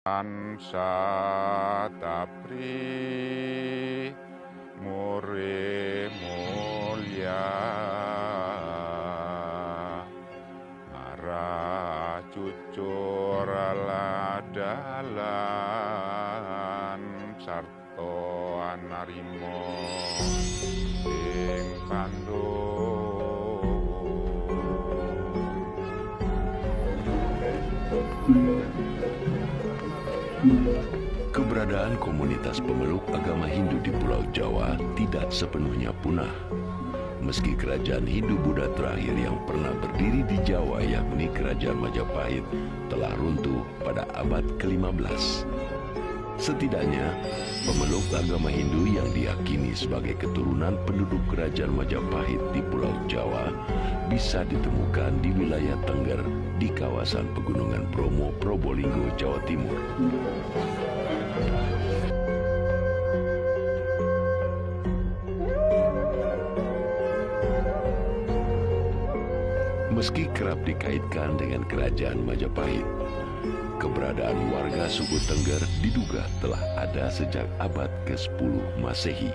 Satapri Muri Mulya Mara Cucur Ladalan Sarto Anarimo Ing Pandu. Keberadaan komunitas pemeluk agama Hindu di Pulau Jawa tidak sepenuhnya punah. Meski kerajaan Hindu-Buddha terakhir yang pernah berdiri di Jawa, yakni Kerajaan Majapahit, telah runtuh pada abad ke-15. Setidaknya, pemeluk agama Hindu yang diyakini sebagai keturunan penduduk Kerajaan Majapahit di Pulau Jawa bisa ditemukan di wilayah Tengger di kawasan Pegunungan Bromo, Probolinggo, Jawa Timur. Meski kerap dikaitkan dengan Kerajaan Majapahit, keberadaan warga suku Tengger diduga telah ada sejak abad ke-10 Masehi.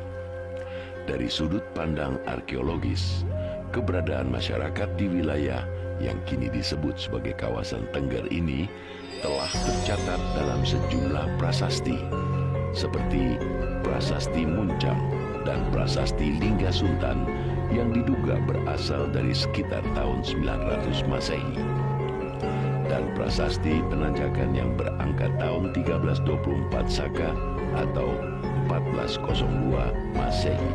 Dari sudut pandang arkeologis, keberadaan masyarakat di wilayah yang kini disebut sebagai kawasan Tengger ini telah tercatat dalam sejumlah prasasti, seperti Prasasti Muncang dan Prasasti Lingga Suntan yang diduga berasal dari sekitar tahun 900 Masehi, dan Prasasti Penanjakan yang berangkat tahun 1324 Saka atau 1402 Masehi.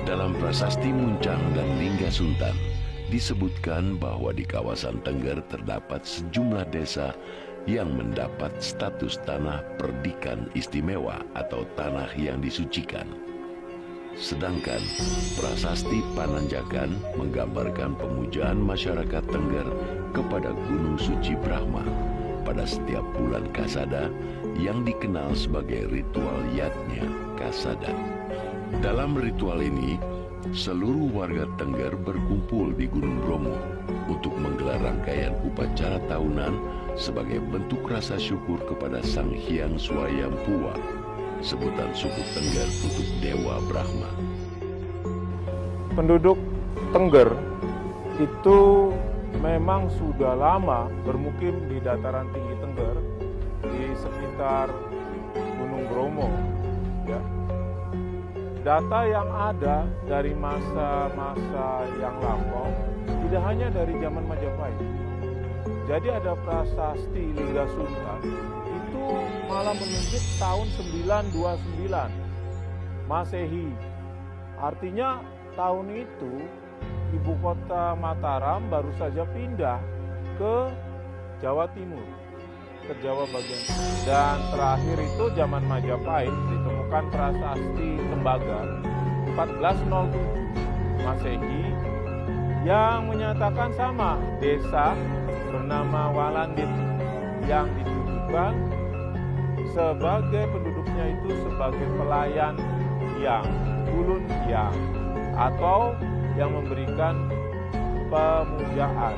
Dalam Prasasti Muncang dan Lingga Suntan disebutkan bahwa di kawasan Tengger terdapat sejumlah desa yang mendapat status tanah perdikan istimewa atau tanah yang disucikan. Sedangkan Prasasti Pananjakan menggambarkan pemujaan masyarakat Tengger kepada Gunung Suci Brahma pada setiap bulan Kasada yang dikenal sebagai ritual Yatnya Kasada. Dalam ritual ini, seluruh warga Tengger berkumpul di Gunung Bromo untuk menggelar rangkaian upacara tahunan sebagai bentuk rasa syukur kepada Sang Hyang Swayambhuwa, sebutan suku Tengger untuk Dewa Brahma. Penduduk Tengger itu memang sudah lama bermukim di dataran tinggi Tengger, di sekitar Gunung Bromo. Ya. Data yang ada dari masa-masa yang lampau tidak hanya dari zaman Majapahit. Jadi ada Prasasti Lingga Suntan itu malah menunjuk tahun 929 Masehi. Artinya tahun itu ibu kota Mataram baru saja pindah ke Jawa Timur, ke Jawa bagian. Dan terakhir itu zaman Majapahit ditemukan Prasasti Tembaga 1407 Masehi yang menyatakan sama, desa bernama Walandit yang ditujukan sebagai penduduknya itu sebagai pelayan yang ulun yang atau yang memberikan pemujaan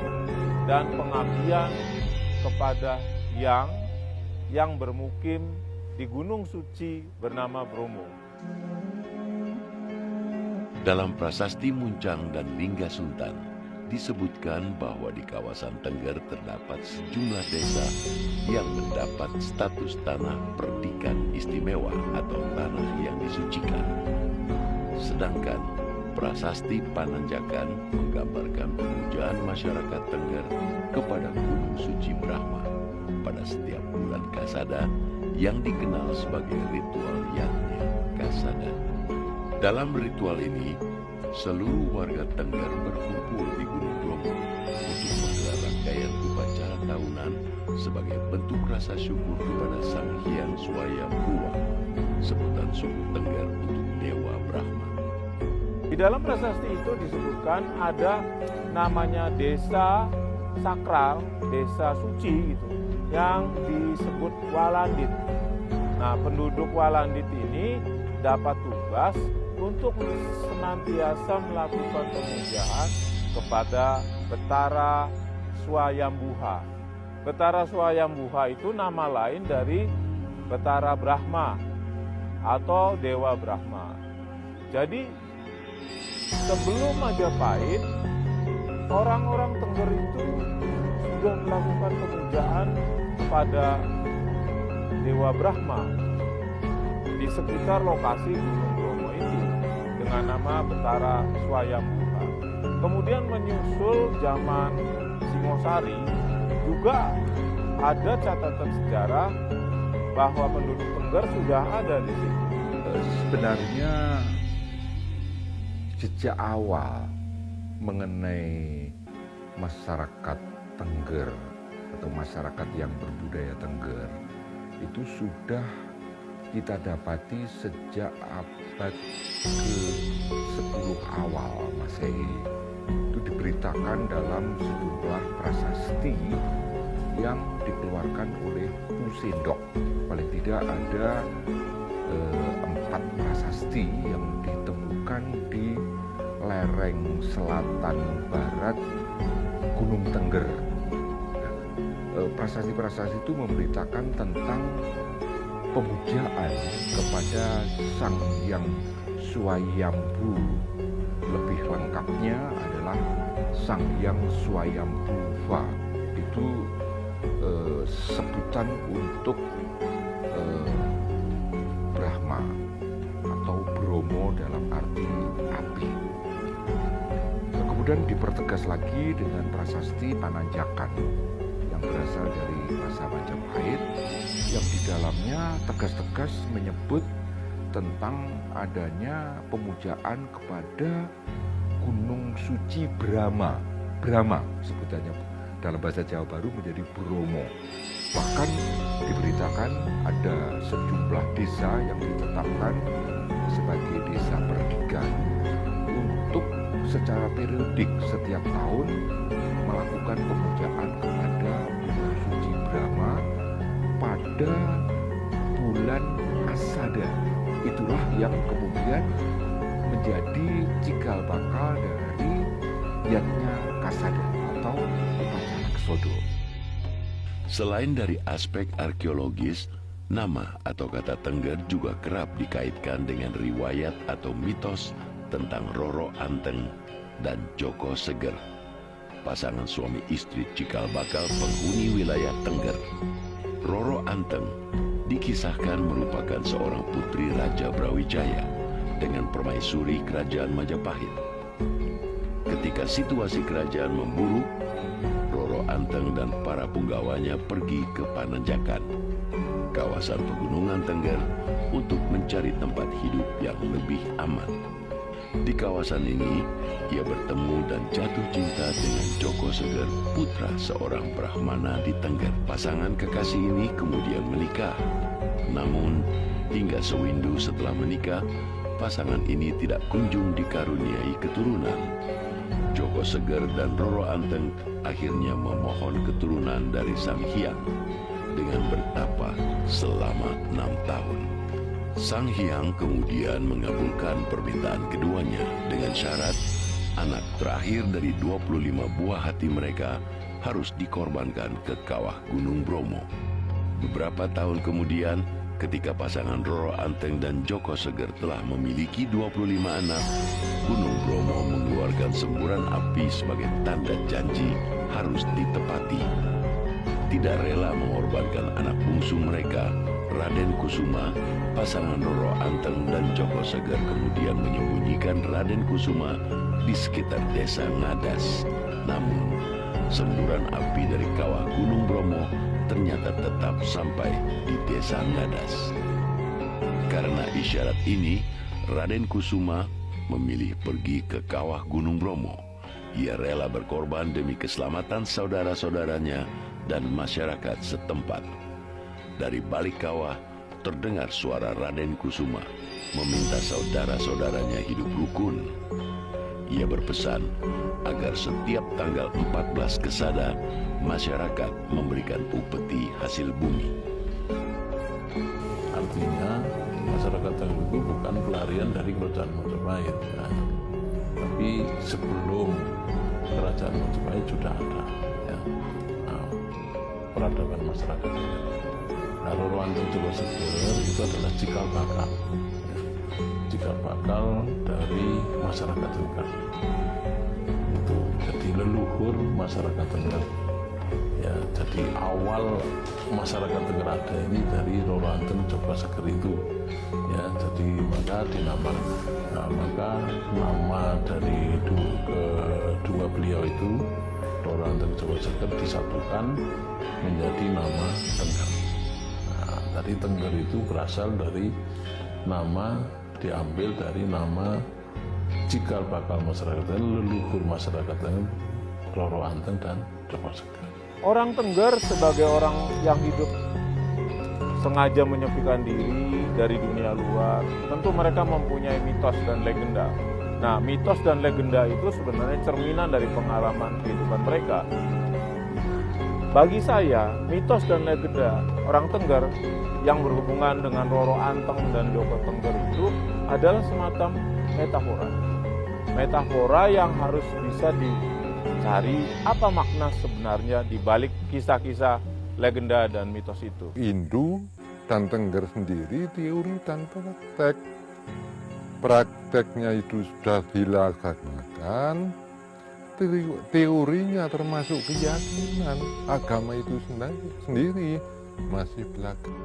dan pengabdian kepada yang bermukim di Gunung Suci bernama Bromo. Dalam Prasasti Muncang dan Lingga Suntan disebutkan bahwa di kawasan Tengger terdapat sejumlah desa yang mendapat status tanah perdikan istimewa atau tanah yang disucikan. Sedangkan Prasasti Pananjakan menggambarkan pemujaan masyarakat Tengger kepada Gunung Suci Brahma pada setiap bulan Kasada yang dikenal sebagai ritual Yatnya Kasada. Dalam ritual ini, seluruh warga Tengger berkumpul di Gunung Bromo untuk menggelar rangkaian upacara tahunan sebagai bentuk rasa syukur kepada Sang Hyang Swayambhuwa, sebutan suku Tengger untuk Dewa Brahma. Di dalam prasasti itu disebutkan ada namanya desa sakral, desa suci gitu, yang disebut Walandit. Nah, penduduk Walandit ini dapat tugas untuk senantiasa melakukan pemujaan kepada Betara Swayambuha. Betara Swayambuha itu nama lain dari Betara Brahma atau Dewa Brahma. Jadi sebelum Majapahit, orang-orang Tengger itu sudah melakukan pemujaan kepada Dewa Brahma di sekitar lokasi Gunung Bromo itu dengan nama Betara Swayambuha. Kemudian menyusul zaman Singosari juga ada catatan sejarah bahwa penduduk Tengger sudah ada di situ. Sebenarnya sejak awal mengenai masyarakat Tengger atau masyarakat yang berbudaya Tengger itu sudah kita dapati sejak abad ke-10 awal Masehi. Itu diberitakan dalam sejumlah prasasti yang dikeluarkan oleh Pusendok. Paling tidak ada 4 prasasti yang ditemukan di lereng selatan barat Gunung Tengger. Prasasti-prasasti itu memberitakan tentang pemujaan kepada Sang Hyang Swayambhu. Lebih lengkapnya adalah Sang Hyang Swayambhuva. Itu sebutan untuk Brahma atau Bromo dalam arti api. Kemudian dipertegas lagi dengan prasasti Pananjakan yang berasal dari masa Majapahit, yang di dalamnya tegas-tegas menyebut tentang adanya pemujaan kepada Gunung Suci Brahma. Brahma sebutannya dalam bahasa Jawa Baru menjadi Bromo. Bahkan diberitakan ada sejumlah desa yang ditetapkan sebagai desa perdikan untuk secara periodik setiap tahun melakukan pemujaan kepada Gunung Suci Brahma pada bulan Asada. Itulah yang kemudian menjadi cikal bakal dari Yatnya Kasada atau upacara Kesodo. Selain dari aspek arkeologis, nama atau kata Tengger juga kerap dikaitkan dengan riwayat atau mitos tentang Roro Anteng dan Joko Seger, pasangan suami istri cikal bakal penghuni wilayah Tengger. Roro Anteng dikisahkan merupakan seorang putri Raja Brawijaya dengan permaisuri kerajaan Majapahit. Ketika situasi kerajaan memburuk, Roro Anteng dan para punggawanya pergi ke Pananjakan, kawasan pegunungan Tengger, untuk mencari tempat hidup yang lebih aman. Di kawasan ini, ia bertemu dan jatuh cinta dengan Joko Seger, putra seorang Brahmana di Tengger. Pasangan kekasih ini kemudian menikah. Namun, hingga sewindu setelah menikah, pasangan ini tidak kunjung dikaruniai keturunan. Joko Seger dan Roro Anteng akhirnya memohon keturunan dari Sang Hyang dengan bertapa selama 6 tahun. Sang Hyang kemudian mengabulkan permintaan keduanya dengan syarat anak terakhir dari 25 buah hati mereka harus dikorbankan ke kawah Gunung Bromo. Beberapa tahun kemudian, ketika pasangan Roro Anteng dan Joko Seger telah memiliki 25 anak, Gunung Bromo mengeluarkan semburan api sebagai tanda janji harus ditepati. Tidak rela mengorbankan anak bungsu mereka, Raden Kusuma, pasangan Roro Anteng dan Joko Seger kemudian menyembunyikan Raden Kusuma di sekitar desa Ngadas. Namun, semburan api dari kawah Gunung Bromo ternyata tetap sampai di desa Ngadas. Karena isyarat ini, Raden Kusuma memilih pergi ke kawah Gunung Bromo. Ia rela berkorban demi keselamatan saudara-saudaranya dan masyarakat setempat. Dari balik kawah, terdengar suara Raden Kusuma meminta saudara-saudaranya hidup rukun. Ia berpesan agar setiap tanggal 14 Kesada, masyarakat memberikan upeti hasil bumi. Artinya masyarakat Tengger itu bukan pelarian dari kerajaan Majapahit, kan? Tapi sebelum kerajaan Majapahit sudah ada. Ya. peradaban masyarakat Tengger. Nah, Roro Anteng Joko Seger itu adalah cikal bakal, cikal bakal dari masyarakat Tengger. Itu jadi leluhur masyarakat Tengger. Ya, jadi awal masyarakat Tengger ada ini dari Roro Anteng Joko Seger itu. Ya, jadi maka nama dari kedua beliau itu Roro Anteng Joko Seger disatukan menjadi nama Tengger. Nah, tadi Tengger itu berasal dari nama, diambil dari nama cikal bakal masyarakat Tengger, leluhur masyarakat Tengger, Roro Anteng dan Joko Seger. Orang Tengger sebagai orang yang hidup sengaja menyepikan diri dari dunia luar, tentu mereka mempunyai mitos dan legenda. Nah, mitos dan legenda itu sebenarnya cerminan dari pengalaman kehidupan mereka. Bagi saya, mitos dan legenda orang Tengger yang berhubungan dengan Roro Anteng dan Joko Tengger itu adalah semacam metafora. Metafora yang harus bisa dicari apa makna sebenarnya di balik kisah-kisah legenda dan mitos itu. Hindu dan Tengger sendiri teori dan praktek. Prakteknya itu sudah dilaksanakan, teorinya termasuk keyakinan agama itu sendiri masih belakang.